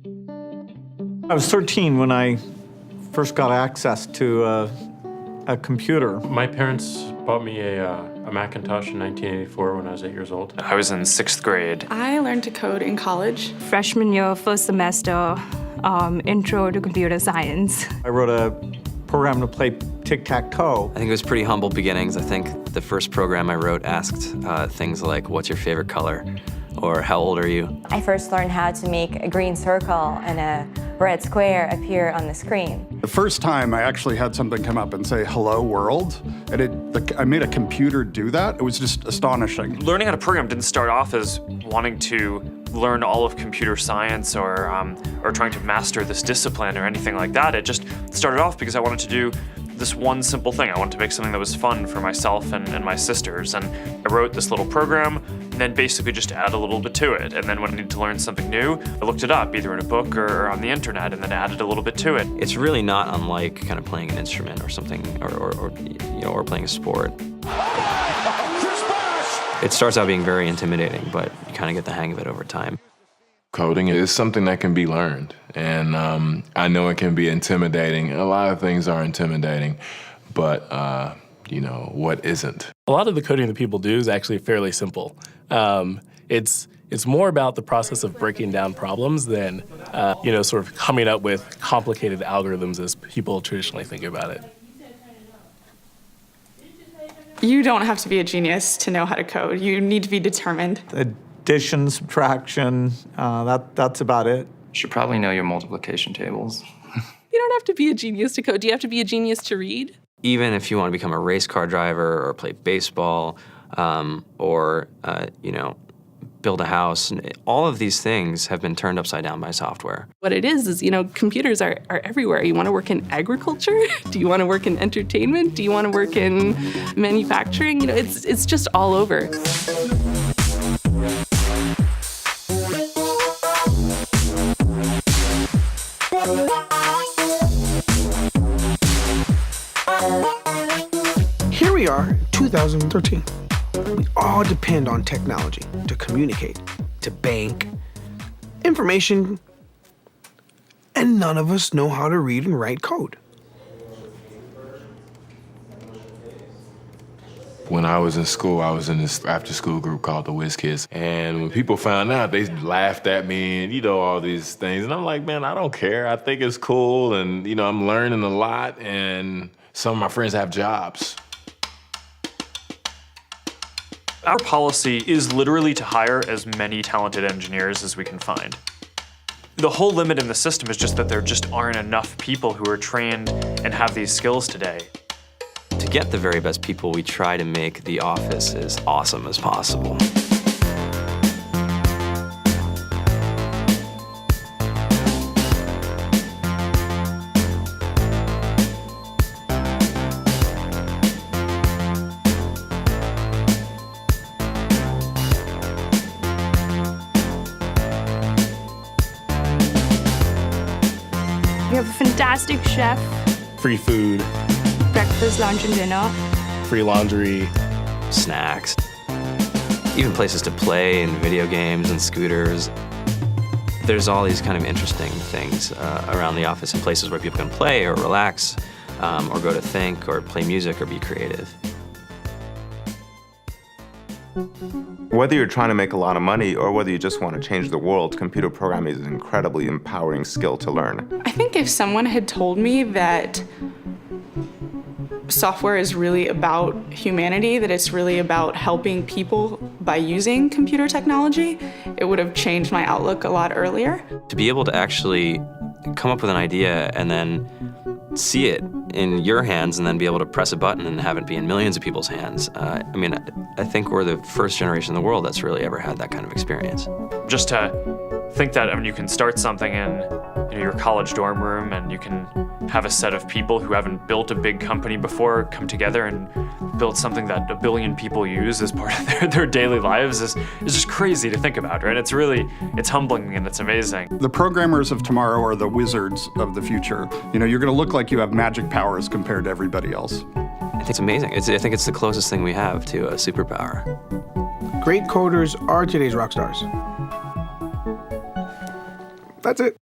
I was 13 when I first got access to a computer. My parents bought me a Macintosh in 1984 when I was 8 years old. I was in 6th grade. I learned to code in college. Freshman year, first semester, intro to computer science. I wrote a program to play tic-tac-toe. I think it was pretty humble beginnings. I think the first program I wrote asked things like, what's your favorite color? Or how old are you? I first learned how to make a green circle and a red square appear on the screen. The first time I actually had something come up and say, hello world, and I made a computer do that. It was just astonishing. Learning how to program didn't start off as wanting to learn all of computer science or trying to master this discipline or anything like that. It just started off because I wanted to do this one simple thing. I wanted to make something that was fun for myself and my sisters. And I wrote this little program and then basically just add a little bit to it. And then when I needed to learn something new, I looked it up either in a book or on the internet and then added a little bit to it. It's really not unlike kind of playing an instrument or something, or playing a sport. It starts out being very intimidating, but you kind of get the hang of it over time. Coding is something that can be learned, and I know it can be intimidating. A lot of things are intimidating, but what isn't? A lot of the coding that people do is actually fairly simple. It's more about the process of breaking down problems than sort of coming up with complicated algorithms as people traditionally think about it. You don't have to be a genius to know how to code. You need to be determined. Addition, subtraction, that's about it. You should probably know your multiplication tables. You don't have to be a genius to code. Do you have to be a genius to read? Even if you want to become a race car driver or play baseball or build a house, all of these things have been turned upside down by software. What it is, computers are everywhere. You want to work in agriculture? Do you want to work in entertainment? Do you want to work in manufacturing? It's just all over. Here we are, 2013. We all depend on technology to communicate, to bank, information, and none of us know how to read and write code. When I was in school, I was in this after-school group called the Whiz Kids. And when people found out, they laughed at me and, all these things. And I'm like, man, I don't care. I think it's cool. And, I'm learning a lot. And some of my friends have jobs. Our policy is literally to hire as many talented engineers as we can find. The whole limit in the system is just that there just aren't enough people who are trained and have these skills today. To get the very best people, we try to make the office as awesome as possible. We have a fantastic chef, Free food, breakfast, lunch, and dinner. free laundry, snacks, even places to play and video games and scooters. There's all these kind of interesting things around the office and places where people can play or relax or go to think or play music or be creative. Whether you're trying to make a lot of money or whether you just want to change the world, computer programming is an incredibly empowering skill to learn. I think if someone had told me that software is really about humanity, that it's really about helping people by using computer technology, it would have changed my outlook a lot earlier. To be able to actually come up with an idea and then see it in your hands and then be able to press a button and have it be in millions of people's hands. I think we're the first generation in the world that's really ever had that kind of experience. Just to think that you can start something in your college dorm room and you can have a set of people who haven't built a big company before come together and build something that 1 billion people use as part of their daily lives is just crazy to think about, right? It's humbling and it's amazing. The programmers of tomorrow are the wizards of the future. You're going to look like you have magic powers compared to everybody else. I think it's amazing. I think it's the closest thing we have to a superpower. Great coders are today's rock stars. That's it.